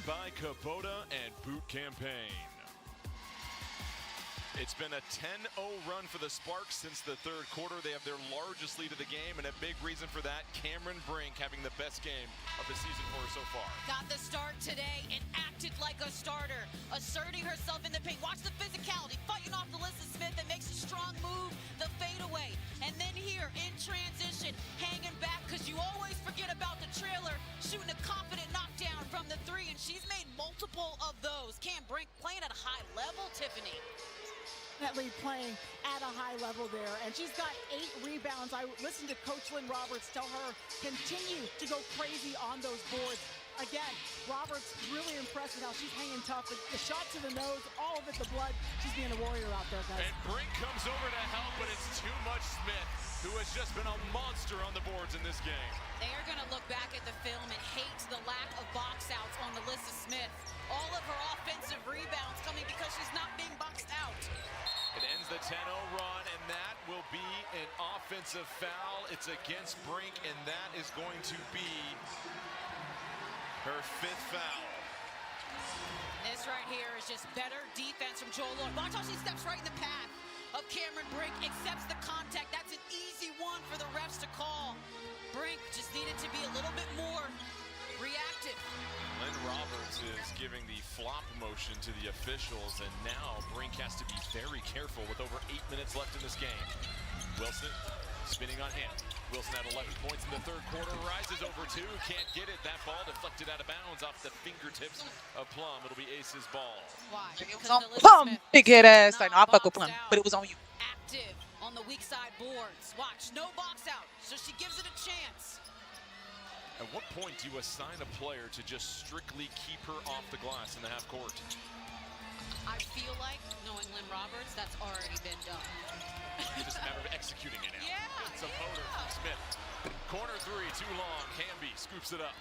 by Kubota and Boot Campaign. It's been a 10-0 run for the Sparks since the third quarter. They have their largest lead of the game, and a big reason for that, Cameron Brink having the best game of the season for her so far. Got the start today and acted like a starter, asserting herself in the paint. Watch the physicality, fighting off Alyssa Smith that makes a strong move, the fadeaway. And then here in transition, hanging back because you always forget about the trailer, shooting a confident knockdown from the three, and she's made multiple of those. Cam Brink playing at a high level, Tiffany. Definitely playing at a high level there, and she's got 8 rebounds. I listened to Coach Lynn Roberts tell her continue to go crazy on those boards. Again, Roberts really impressed with how she's hanging tough. The shot to the nose, all of it, the blood. She's being a warrior out there, guys. And Brink comes over to help, but it's too much Smith, who has just been a monster on the boards in this game. They are going to look back at the film and hate the lack of box outs on Alyssa Smith. All of her offensive rebounds coming because she's not being boxed out. It ends the 10-0 run, and that will be an offensive foul. It's against Brink, and that is going to be her 5th foul. This right here is just better defense from Joel Lloyd. Watch how she steps right in the path of Cameron Brink, accepts the contact. That's an easy one for the refs to call. Brink just needed to be a little bit more reactive. Lynn Roberts is giving the flop motion to the officials, and now Brink has to be very careful with over 8 minutes left in this game. Wilson spinning on him. Wilson had 11 points in the third quarter, rises over 2, can't get it. That ball deflected out of bounds off the fingertips of Plum. It'll be Ace's ball. Why? It was on Plum, big head ass. Like, no, I fuck with Plum, but it was on you. Active on the weak side boards. Watch, no box out, so she gives it a chance. At what point do you assign a player to just strictly keep her off the glass in the half court? I feel like, knowing Lynn Roberts, that's already been done. It's just a matter of executing it now. Yeah, it's a motor from Smith. Corner 3, too long. Hamby scoops it up.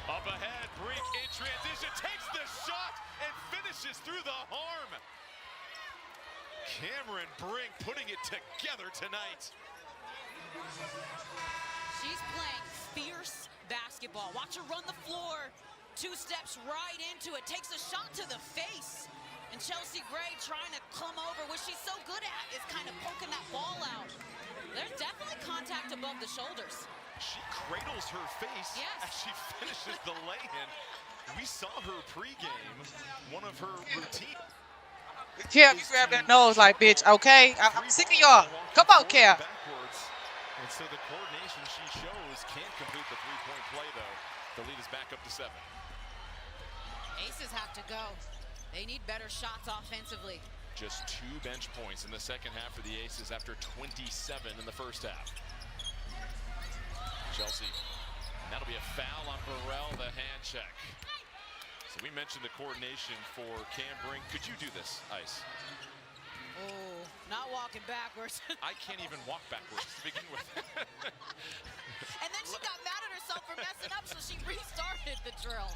Up ahead, Brink in transition, takes the shot and finishes through the arm. Cameron Brink putting it together tonight. She's playing fierce basketball. Watch her run the floor. 2 steps right into it. Takes a shot to the face. And Chelsea Gray trying to come over, which she's so good at, is kind of poking that ball out. There's definitely contact above the shoulders. She cradles her face as she finishes the lay-in. We saw her pregame, one of her routine. Kev, you grab that nose like, bitch, okay? I'm sick of y'all. Come on, Kev. And so the coordination she shows can't complete the 3-point play, though. The lead is back up to 7. Aces have to go. They need better shots offensively. Just 2 bench points in the second half for the Aces after 27 in the first half. Chelsea, and that'll be a foul on Burrell, the hand check. So we mentioned the coordination for Cam Brink. Could you do this, Ice? Oh, not walking backwards. I can't even walk backwards to begin with. And then she got mad at herself for messing up, so she restarted the drill.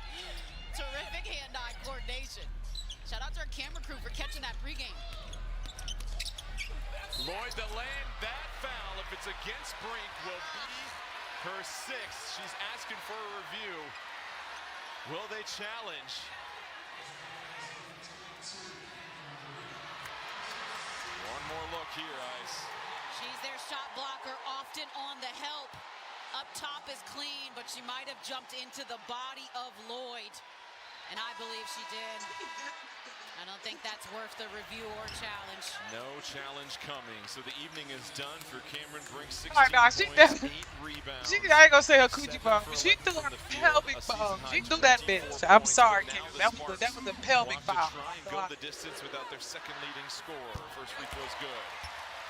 Terrific hand-eye coordination. Shout out to our camera crew for catching that pregame. Lloyd to land that foul, if it's against Brink, will be her 6th. She's asking for a review. Will they challenge? One more look here, Ice. She's their shot blocker, often on the help. Up top is clean, but she might have jumped into the body of Lloyd. And I believe she did. I don't think that's worth the review or challenge. No challenge coming. So the evening is done for Cameron Brink. 16 she points, 8 rebounds. I ain't gonna say her coochie bomb. She threw her pelvic bomb. She threw that bitch. I'm sorry, Kim. That was a pelvic foul. Try and go the distance without their second leading scorer. First free throw's good.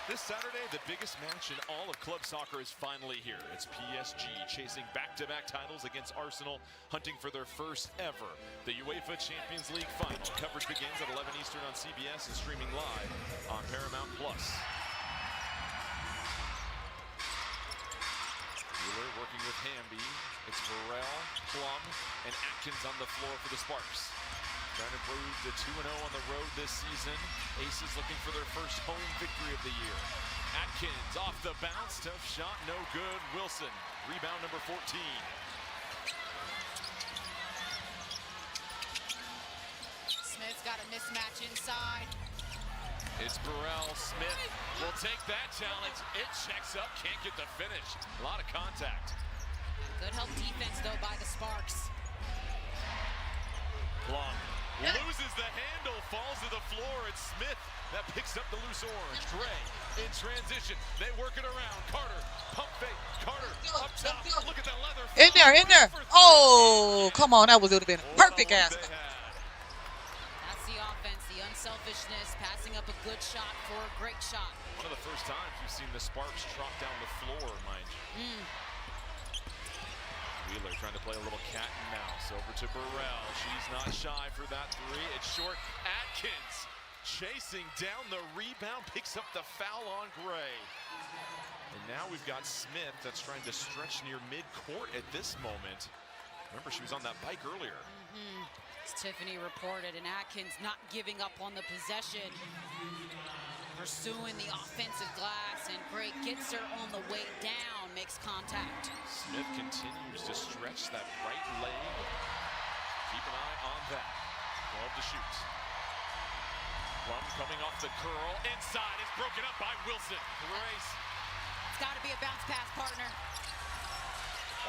This Saturday, the biggest match in all of club soccer is finally here. It's PSG chasing back-to-back titles against Arsenal, hunting for their first ever. The UEFA Champions League final. Coverage begins at 11 Eastern on CBS and streaming live on Paramount+. Wheeler working with Hamby. It's Burrell, Plum, and Atkins on the floor for the Sparks. Trying to improve to 2-0 on the road this season. Aces looking for their first home victory of the year. Atkins off the bounce, tough shot, no good. Wilson, rebound number 14. a mismatch inside. It's Burrell. Smith will take that challenge. It checks up, can't get the finish. A lot of contact. Good help defense, though, by the Sparks. Plum loses the handle, falls to the floor. It's Smith that picks up the loose orange. Gray in transition. They work it around. Carter, pump fake. Carter up top. Look at that leather. In there, in there. Oh, come on. That would have been a perfect ass. That's the offense, the unselfishness, passing up a good shot for a great shot. One of the first times you've seen the Sparks trot down the floor, mind you. Wheeler trying to play a little cat and mouse. Over to Burrell. She's not shy for that three. It's short. Atkins chasing down the rebound. Picks up the foul on Gray. And now we've got Smith that's trying to stretch near midcourt at this moment. Remember, she was on that bike earlier. As Tiffany reported, and Atkins not giving up on the possession. Pursuing the offensive glass, and Brink gets her on the way down, makes contact. Smith continues to stretch that right leg. Keep an eye on that. 12 to shoot. Plum coming off the curl. Inside is broken up by Wilson. Grace. It's got to be a bounce pass, partner.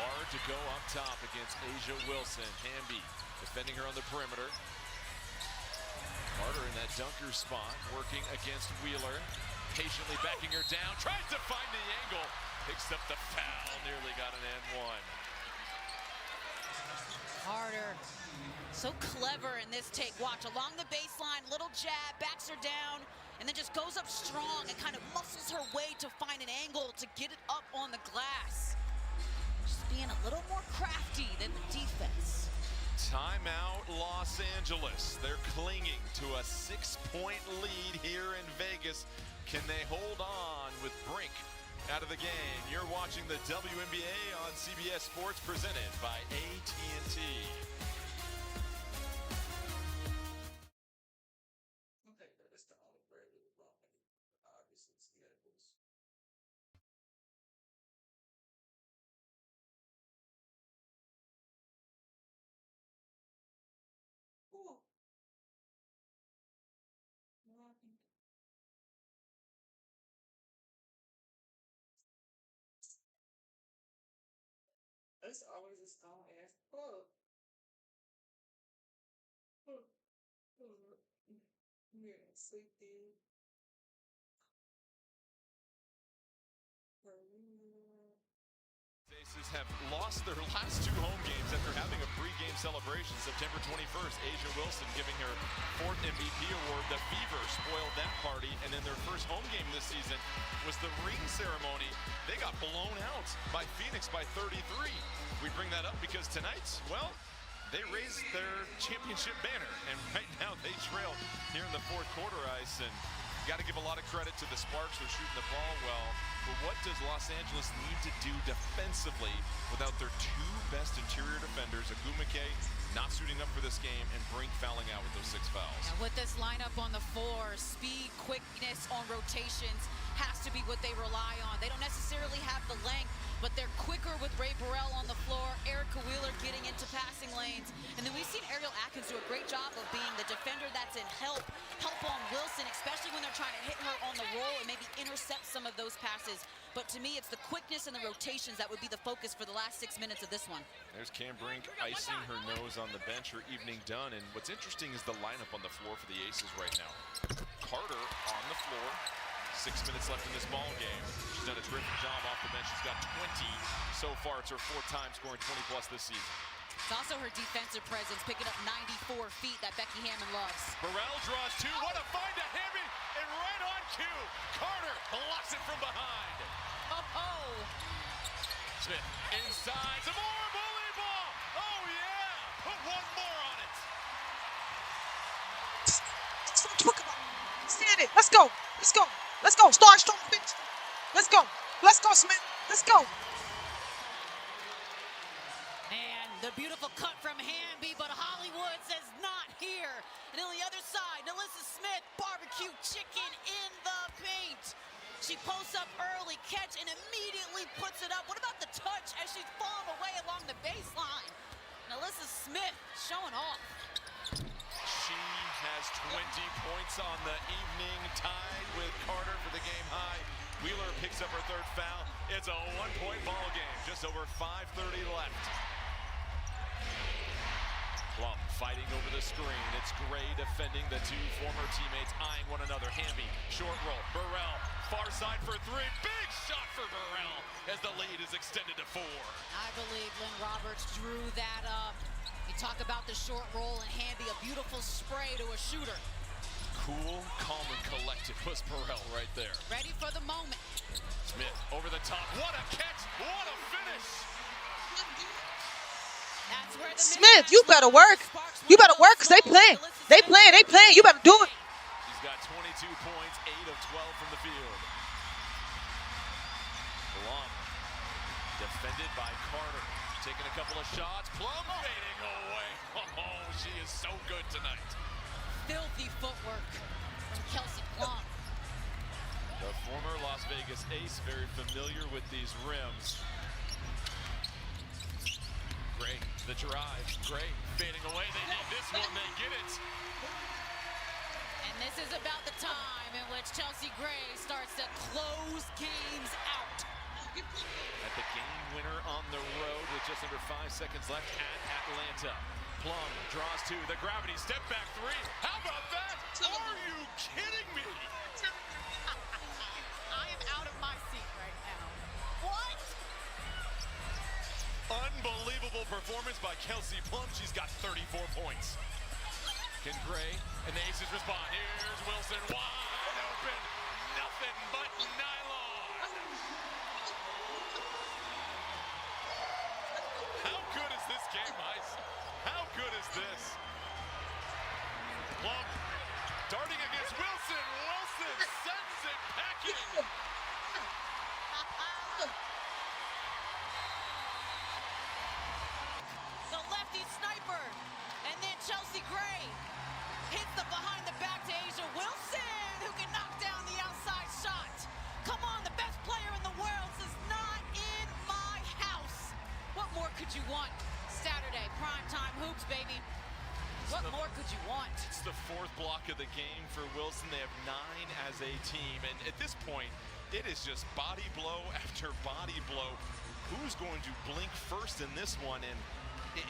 Hard to go up top against Asia Wilson. Hamby defending her on the perimeter. Carter in that dunker spot, working against Wheeler. Patiently backing her down, tries to find the angle. Picks up the foul, nearly got an and one. Carter, so clever in this take. Watch, along the baseline, little jab, backs her down, and then just goes up strong and kind of muscles her way to find an angle to get it up on the glass. Just being a little more crafty than the defense. Timeout, Los Angeles. They're clinging to a 6-point lead here in Vegas. Can they hold on with Brink out of the game? You're watching the WNBA on CBS Sports, presented by AT&T. It's always a strong ass fuck. Yeah, sleep in. ACES have lost their last 2 home games after having a pre-game celebration. September 21st, Asia Wilson giving her 4th MVP award. The Fever spoiled that party, and then their first home game this season was the ring ceremony. They got blown out by Phoenix by 33. We bring that up because tonight, well, they raised their championship banner, and right now they trail here in the 4th quarter, Ice, and got to give a lot of credit to the Sparks for shooting the ball well. But what does Los Angeles need to do defensively without their 2 best interior defenders, Agumake not suiting up for this game, and Brink fouling out with those 6 fouls? Now with this lineup on the floor, speed, quickness on rotations has to be what they rely on. They don't necessarily have the length, but they're quicker with Ray Burrell on the floor, Dearica Wheeler getting into passing lanes. And then we've seen Ariel Atkins do a great job of being the defender that's in help on Wilson, especially when they're trying to hit her on the roll and maybe intercept some of those passes. But to me, it's the quickness and the rotations that would be the focus for the last 6 minutes of this one. There's Cam Brink icing her nose on the bench, her evening done. And what's interesting is the lineup on the floor for the Aces right now. Carter on the floor. 6 minutes left in this ball game. She's done a terrific job off the bench. She's got 20 so far. It's her 4th time scoring 20+ this season. It's also her defensive presence, picking up 94 feet that Becky Hammond loves. Burrell draws 2. What a find to Hamby, and right on cue, Carter blocks it from behind. Oh! Smith inside. Some more bully ball. Oh, yeah. Put 1 more on it. That's what I'm talking about. Stand it. Let's go. Let's go. Let's go. Start strong, bitch. Let's go. Let's go, Smith. Let's go. And the beautiful cut from Hamby, but Hollywood says not here. And on the other side, Nalissa Smith, barbecue chicken in the paint. She posts up early, catch, and immediately puts it up. What about the touch as she's falling away along the baseline? Nalissa Smith showing off. She has 20 points on the evening, tied with Carter for the game high. Wheeler picks up her third foul. It's a one-point ball game, just over 5:30 left. Plum fighting over the screen. It's Gray defending the two former teammates, eyeing one another. Hamby, short roll. Burrell, far side for three. Big shot for Burrell as the lead is extended to 4. I believe Lynn Roberts drew that up. You talk about the short roll and Hamby, a beautiful spray to a shooter. Cool, calm, and collected was Burrell right there. Ready for the moment. Smith over the top. What a catch! What a finish! That's where the Smith, you better work. You better work because they playing. They playing. You better do it. She's got 22 points, 8 of 12 from the field. Plum, defended by Carter. Taking a couple of shots. Plum fading away. Oh, she is so good tonight. Filthy footwork from Kelsey Plum. The former Las Vegas ace, very familiar with these rims. Gray, the drive. Gray fading away. They need this one. They get it. And this is about the time in which Chelsea Gray starts to close games out. At the game winner on the road with just under 5 seconds left at Atlanta. Plum draws two. The gravity step back three. How about that? Are you kidding me? I am out of my seat right now. What? Unbelievable performance by Kelsey Plum. She's got 34 points. Can Gray and the Aces respond? Here's Wilson wide open. Nothing but nylon. How good is this game, Ice? How good is this? Plum darting against Wilson. Wilson sends it packing. The lefty sniper. And then Chelsea Gray hits the behind the back to Asia Wilson, who can knock down the outside shot. Come on, the best player in the world says not in my house. What more could you want? Saturday, primetime hoops, baby. What more could you want? It's the fourth block of the game for Wilson. They have 9 as a team. And at this point, it is just body blow after body blow. Who's going to blink first in this one? And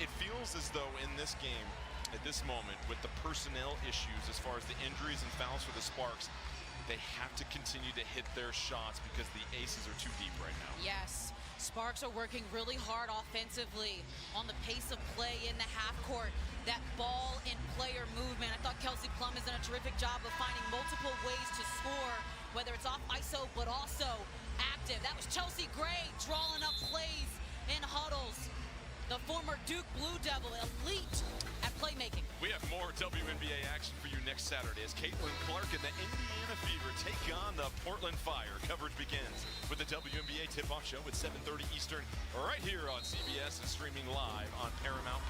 it feels as though in this game, at this moment, with the personnel issues as far as the injuries and fouls for the Sparks, they have to continue to hit their shots because the Aces are too deep right now. Yes, Sparks are working really hard offensively on the pace of play in the half court. That ball in player movement. I thought Kelsey Plum has done a terrific job of finding multiple ways to score, whether it's off ISO, but also active. That was Chelsea Gray drawing up plays in huddles. The former Duke Blue Devil, elite at playmaking. We have more WNBA action for you next Saturday as Caitlin Clark and the Indiana Fever take on the Portland Fire. Coverage begins with the WNBA tip-off show at 7:30 Eastern, right here on CBS and streaming live on Paramount+.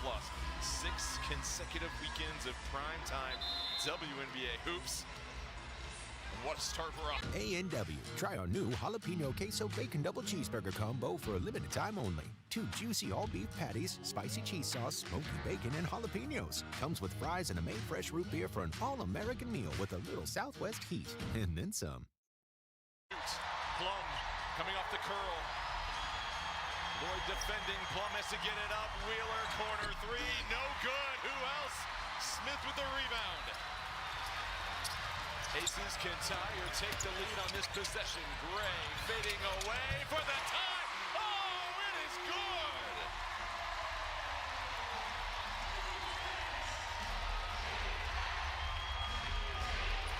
6 consecutive weekends of primetime WNBA hoops. What a start we're off. A&W. Try our new jalapeno queso bacon double cheeseburger combo for a limited time only. 2 juicy all-beef patties, spicy cheese sauce, smoky bacon, and jalapenos. Comes with fries and a made fresh root beer for an all-American meal with a little Southwest heat. And then some. Plum coming off the curl. Lloyd defending. Plum has to get it up. Wheeler, corner three. No good. Who else? Smith with the rebound. Aces can tie or take the lead on this possession. Gray fading away for the tie. Oh, it is good.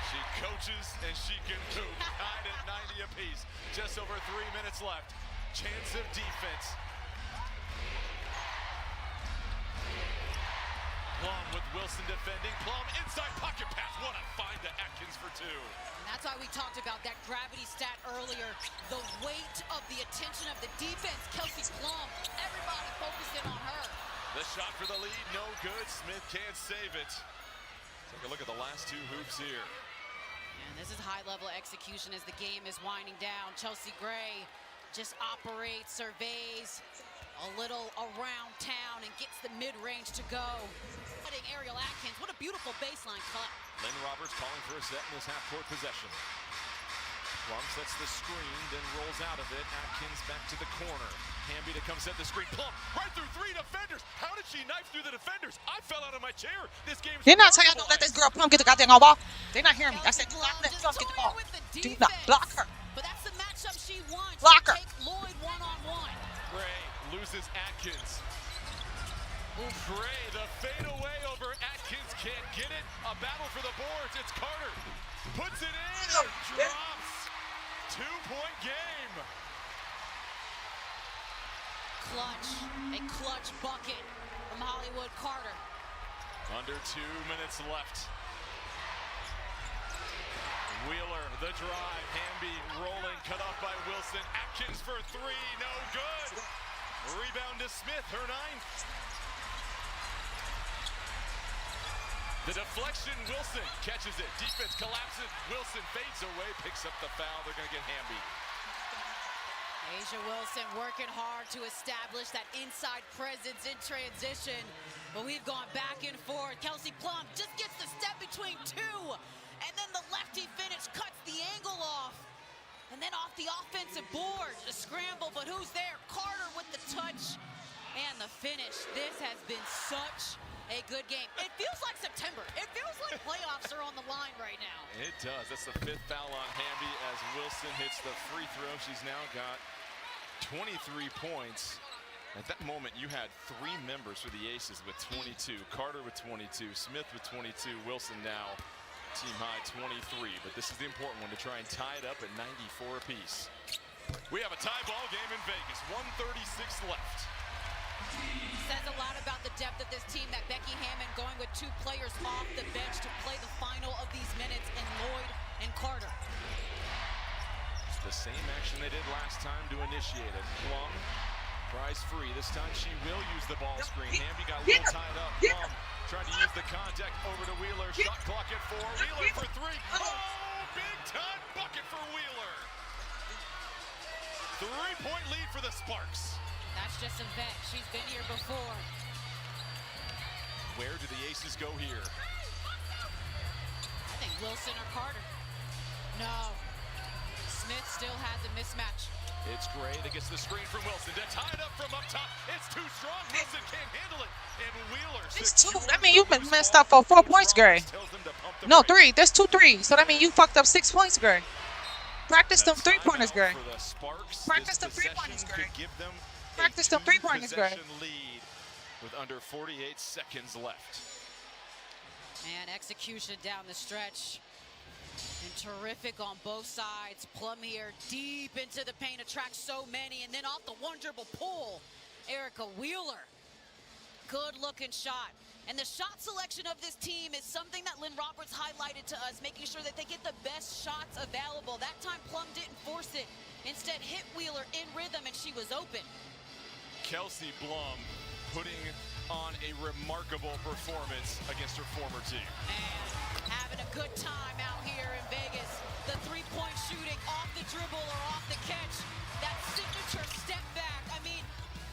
She coaches and she can hoop. Tied at 90 apiece. Just over 3 minutes left. Chance of defense. Plum with Wilson defending. Plum inside pocket pass. What a find to Atkins for 2. And that's why we talked about that gravity stat earlier. The weight of the attention of the defense. Kelsey Plum, everybody focusing on her. The shot for the lead, no good. Smith can't save it. Take a look at the last 2 hoops here. And this is high-level execution as the game is winding down. Chelsea Gray just operates, surveys a little around town and gets gets the mid-range to go. Ariel Atkins, what a beautiful baseline cut. Lynn Roberts calling for a set in this half-court possession. Plum sets the screen, then rolls out of it. Atkins back to the corner. Hamby to come set the screen. Plum right through 3 defenders. How did she knife through the defenders? I fell out of my chair. This game's Didn't I tell y'all don't let this girl Plum get the goddamn ball? They not hearing me. I said do not let Plum get the ball. Do not block her. But that's the matchup she wants. Block her. Take Lloyd one-on-one. Gray loses Atkins. Gray, the fadeaway over Atkins, can't get it. A battle for the boards. It's Carter. Puts it in and drops. 2-point game. Clutch. A clutch bucket from Hollywood Carter. Under 2 minutes left. Wheeler, the drive. Hamby rolling, cut off by Wilson. Atkins for 3, no good. Rebound to Smith, her 9th. The deflection, Wilson catches it. Defense collapses. Wilson fades away, picks up the foul. They're going to get Hamby. Asia Wilson working hard to establish that inside presence in transition. But we've gone back and forth. Kelsey Plum just gets the step between 2. And then the lefty finish cuts the angle off. And then off the offensive board, a scramble, but who's there? Carter with the touch and the finish. This has been such a good game. It feels like September. It feels like playoffs are on the line right now. It does. That's the 5th foul on Hamby as Wilson hits the free throw. She's now got 23 points. At that moment, you had 3 members for the Aces with 22. Carter with 22, Smith with 22, Wilson now team high 23. But this is the important one to try and tie it up at 94 apiece. We have a tie ball game in Vegas. 1:36 left. Says a lot about the depth of this team that Becky Hammond going with 2 players off the bench to play the final of these minutes in Lloyd and Carter. It's the same action they did last time to initiate it. Plum tries free. This time she will use the ball screen. Hamby got a little tied up. Plum trying to use the contact over to Wheeler. Shot clock at 4. Wheeler for 3. Oh, big time bucket for Wheeler. 3-point lead for the Sparks. That's just a vet. She's been here before. Where do the Aces go here? I think Wilson or Carter. No. Smith still has a mismatch. It's Gray that gets the screen from Wilson. To tie it up from up top. It's too strong. Wilson can't handle it. And Wheeler. It's 2. That means you've been messed up for 4 points, Gray. No, 3. There's 2 threes. So that means you fucked up 6 points, Gray. Practice them 3-pointers, Gray. Practice them 3-pointers, Gray. Practice them 3-pointers, Gray. Lead with under 48 seconds left. And execution down the stretch. And terrific on both sides. Plum here deep into the paint, attracts so many. And then off the one dribble pull, Dearica Wheeler. Good looking shot. And the shot selection of this team is something that Lynn Roberts highlighted to us, making sure that they get the best shots available. That time Plum didn't force it. Instead hit Wheeler in rhythm and she was open. Kelsey Plum putting on a remarkable performance against her former team. And having a good time out here in Vegas. The 3-point shooting off the dribble or off the catch. That signature step back. I mean,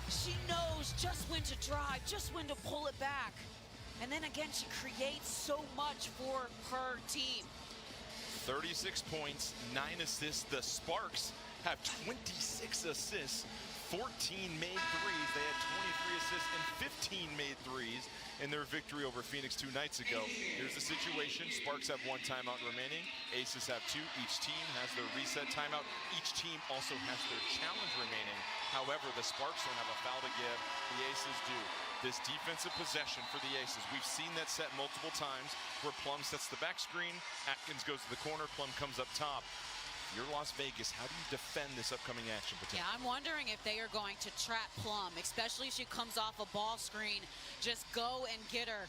she knows just when to drive, just when to pull it back. And then again, she creates so much for her team. 36 points, 9 assists. The Sparks have 26 assists. 14 made threes. They had 23 assists and 15 made threes in their victory over Phoenix 2 nights ago. Here's the situation. Sparks have 1 timeout remaining. Aces have 2. Each team has their reset timeout. Each team also has their challenge remaining. However, the Sparks don't have a foul to give. The Aces do. This defensive possession for the Aces, we've seen that set multiple times where Plum sets the back screen, Atkins goes to the corner, Plum comes up top. You're Las Vegas. How do you defend this upcoming action potential? Yeah, I'm wondering if they are going to trap Plum, especially if she comes off a ball screen. Just go and get her.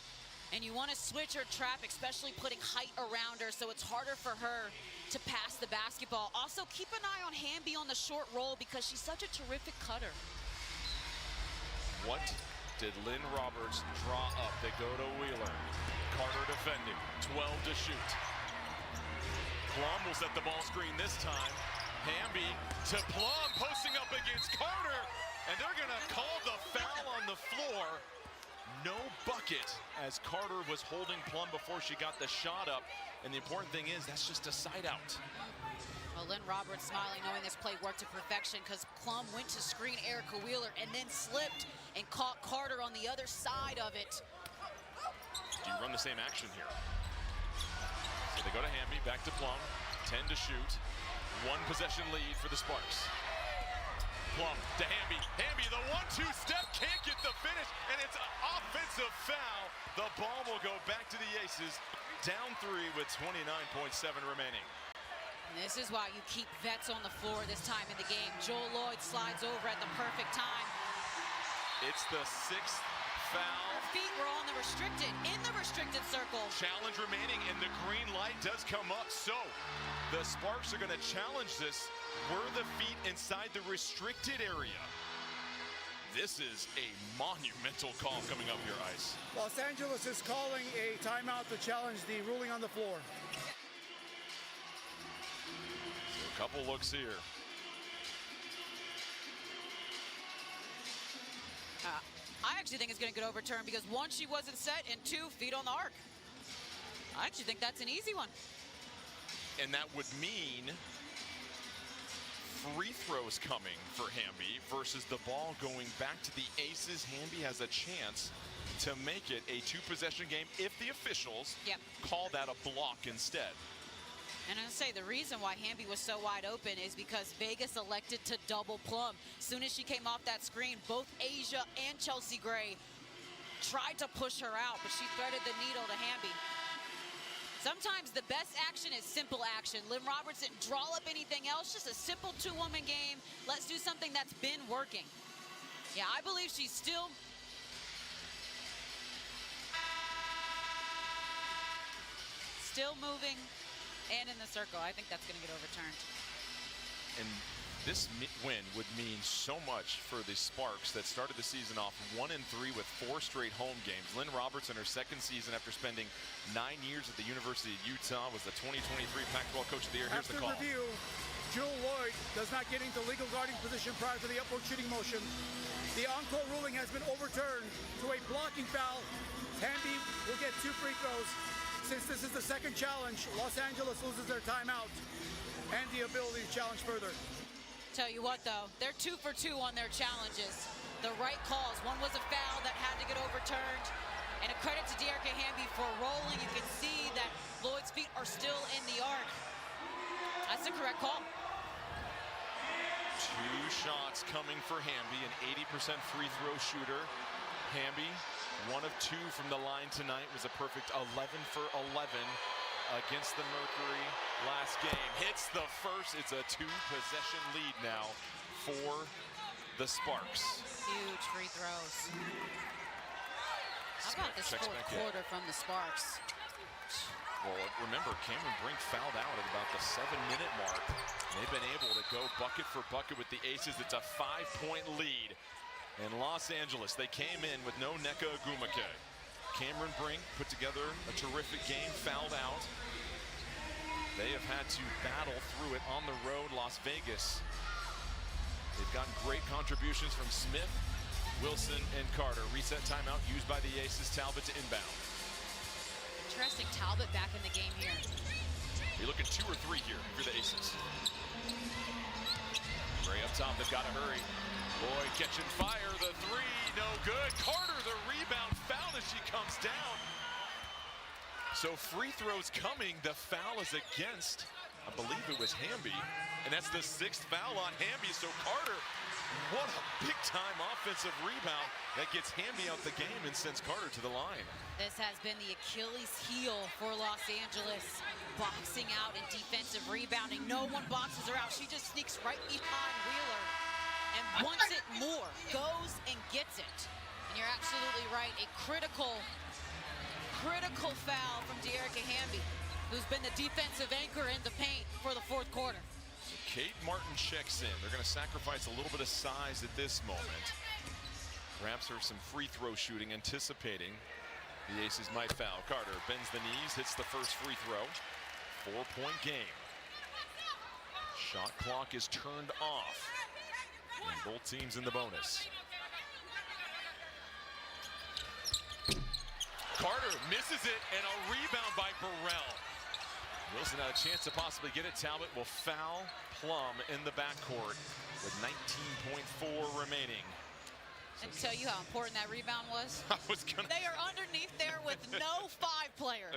And you want to switch her trap, especially putting height around her, so it's harder for her to pass the basketball. Also, keep an eye on Hamby on the short roll because she's such a terrific cutter. What did Lynn Roberts draw up? They go to Wheeler. Carter defending. 12 to shoot. Plum will set the ball screen this time. Hamby to Plum, posting up against Carter, and they're going to call the foul on the floor. no bucket as Carter was holding Plum before she got the shot up. And the important thing is that's just a side out. Well, Lynn Roberts smiling, knowing this play worked to perfection because Plum went to screen Dearica Wheeler and then slipped and caught Carter on the other side of it. Do you run the same action here? So they go to Hamby, back to Plum, 10 to shoot. 1 possession lead for the Sparks. Plum to Hamby. Hamby, the 1-2 step, can't get the finish, and it's an offensive foul. The ball will go back to the Aces, down 3 with 29.7 remaining. And this is why you keep vets on the floor this time in the game. Joel Lloyd slides over at the perfect time. It's the 6th foul. Feet were on the restricted circle. Challenge remaining, and the green light does come up. So the Sparks are going to challenge this. Were the feet inside the restricted area? This is a monumental call coming up here, Ice. Los Angeles is calling a timeout to challenge the ruling on the floor. So a couple looks here. I actually think it's going to get overturned because 1, she wasn't set, and 2, feet on the arc. I actually think that's an easy one. And that would mean free throws coming for Hamby versus the ball going back to the Aces. Hamby has a chance to make it a 2-possession game if the officials call that a block instead. And I'll say the reason why Hamby was so wide open is because Vegas elected to double Plum. As soon as she came off that screen, both Asia and Chelsea Gray tried to push her out, but she threaded the needle to Hamby. Sometimes the best action is simple action. Lynn Roberts didn't draw up anything else, just a simple 2-woman game. Let's do something that's been working. Yeah, I believe she's still moving and in the circle. I think that's going to get overturned. And this win would mean so much for the Sparks that started the season off 1-3 with 4 straight home games. Lynn Roberts in her 2nd season after spending 9 years at the University of Utah was the 2023 Pac-12 Coach of the Year. Here's the call. After review, Joel Lloyd does not get into legal guarding position prior to the upward shooting motion. The encore ruling has been overturned to a blocking foul. Hamby will get 2 free throws. Since this is the 2nd challenge, Los Angeles loses their timeout and the ability to challenge further. Tell you what, though, they're 2 for 2 on their challenges. The right calls. One was a foul that had to get overturned. And a credit to Dearica Hamby for rolling. You can see that Lloyd's feet are still in the arc. That's the correct call. 2 shots coming for Hamby, an 80% free throw shooter. Hamby, 1 of 2 from the line tonight, was a perfect 11 for 11 against the Mercury last game. Hits the first. It's a 2-possession lead now for the Sparks. Huge free throws. How about this 4th quarter from the Sparks? Well, remember, Cameron Brink fouled out at about the 7-minute mark. They've been able to go bucket for bucket with the Aces. It's a 5-point lead. In Los Angeles, they came in with no Nneka Ogwumike. Cameron Brink put together a terrific game, fouled out. They have had to battle through it on the road. Las Vegas, they've gotten great contributions from Smith, Wilson, and Carter. Reset timeout used by the Aces. Talbot to inbound. Interesting, Talbot back in the game here. You're looking 2 or 3 here for the Aces. Gray up top, they've got to hurry. Boyd catching fire, the 3, no good. Carter, the rebound, foul as she comes down. So free throws coming, the foul is against, I believe it was Hamby, and that's the 6th foul on Hamby. So Carter, what a big-time offensive rebound that gets Hamby out the game and sends Carter to the line. This has been the Achilles heel for Los Angeles. Boxing out and defensive rebounding. No one boxes her out. She just sneaks right behind Wheeler and wants it more, goes and gets it. And you're absolutely right, a critical foul from Dearica Hamby, who's been the defensive anchor in the paint for the 4th quarter. So Kate Martin checks in. They're going to sacrifice a little bit of size at this moment. Perhaps her some free throw shooting, anticipating the Aces might foul. Carter bends the knees, hits the first free throw. 4-point game. Shot clock is turned off. And both teams in the bonus. misses it, and a rebound by Burrell. Wilson had a chance to possibly get it. Talbot will foul Plum in the backcourt with 19.4 remaining. And tell you how important that rebound was. They are underneath there with no five player.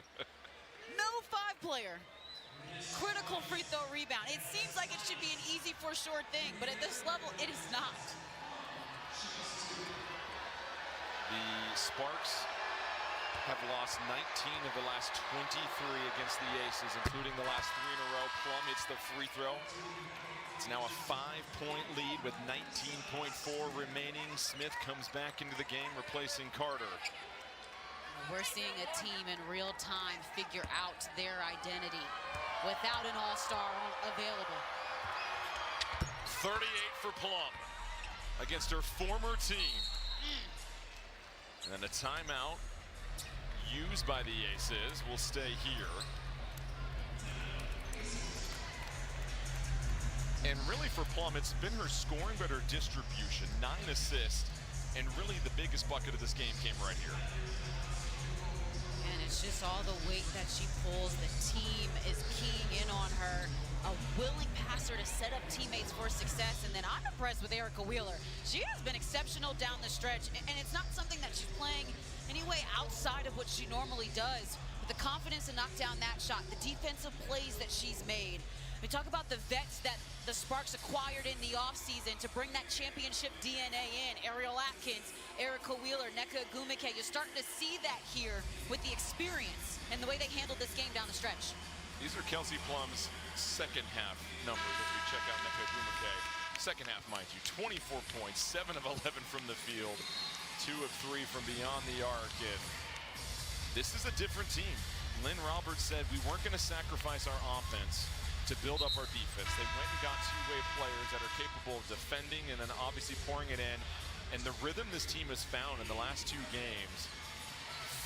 No five player. Critical free throw rebound. It seems like it should be an easy for sure thing, but at this level, it is not. The Sparks have lost 19 of the last 23 against the Aces, including the last 3 in a row. Plum hits the free throw. It's now a 5-point lead with 19.4 remaining. Smith comes back into the game, replacing Carter. We're seeing a team in real time figure out their identity without an all-star available. 38 for Plum against her former team. And a timeout used by the Aces will stay here. And really for Plum, it's been her scoring, but her distribution. 9 assists, and really the biggest bucket of this game came right here. And it's just all the weight that she pulls. The team is keying in on her. A willing passer to set up teammates for success. And then I'm impressed with Dearica Wheeler. She has been exceptional down the stretch, and it's not something that she's playing anyway outside of what she normally does. But the confidence to knock down that shot, the defensive plays that she's made. We talk about the vets that the Sparks acquired in the offseason to bring that championship DNA in. Ariel Atkins, Dearica Wheeler, Nneka Ogwumike. You're starting to see that here with the experience and the way they handled this game down the stretch. These are Kelsey Plum's second half numbers as we check out Nneka Ogwumike. Second half, mind you, 24 points, 7 of 11 from the field, 2 of 3 from beyond the arc. And this is a different team. Lynn Roberts said we weren't going to sacrifice our offense to build up our defense. They went and got two-way players that are capable of defending and then obviously pouring it in. And the rhythm this team has found in the last 2 games,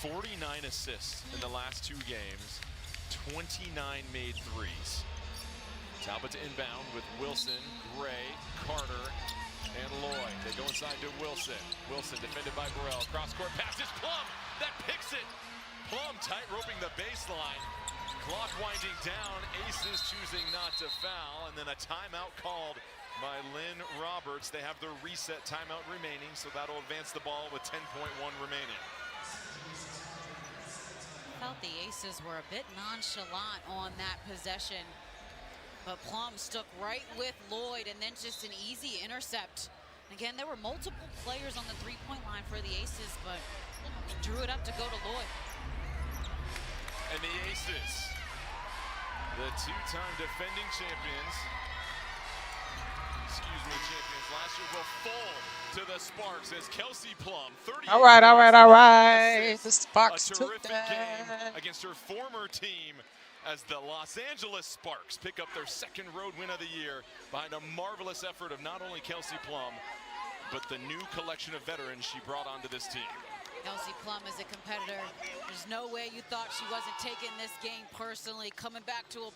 49 assists in the last 2 games, 29 made threes. Talbot to inbound with Wilson, Gray, Carter, and Lloyd. They go inside to Wilson. Wilson defended by Burrell. Cross-court passes, Plum, that picks it. Plum tight-roping the baseline. Clock winding down, Aces choosing not to foul, and then a timeout called by Lynn Roberts. They have their reset timeout remaining, so that'll advance the ball with 10.1 remaining. Felt the Aces were a bit nonchalant on that possession, but Plum stuck right with Lloyd and then just an easy intercept. Again, there were multiple players on the three-point line for the Aces, but drew it up to go to Lloyd. And the Aces, the 2-time defending champions, last year, will fall to the Sparks as Kelsey Plum, 38. All right. The Sparks a took terrific that. game against her former team as the Los Angeles Sparks pick up their second road win of the year behind a marvelous effort of not only Kelsey Plum, but the new collection of veterans she brought onto this team. Kelsey Plum is a competitor. There's no way you thought she wasn't taking this game personally, coming back to a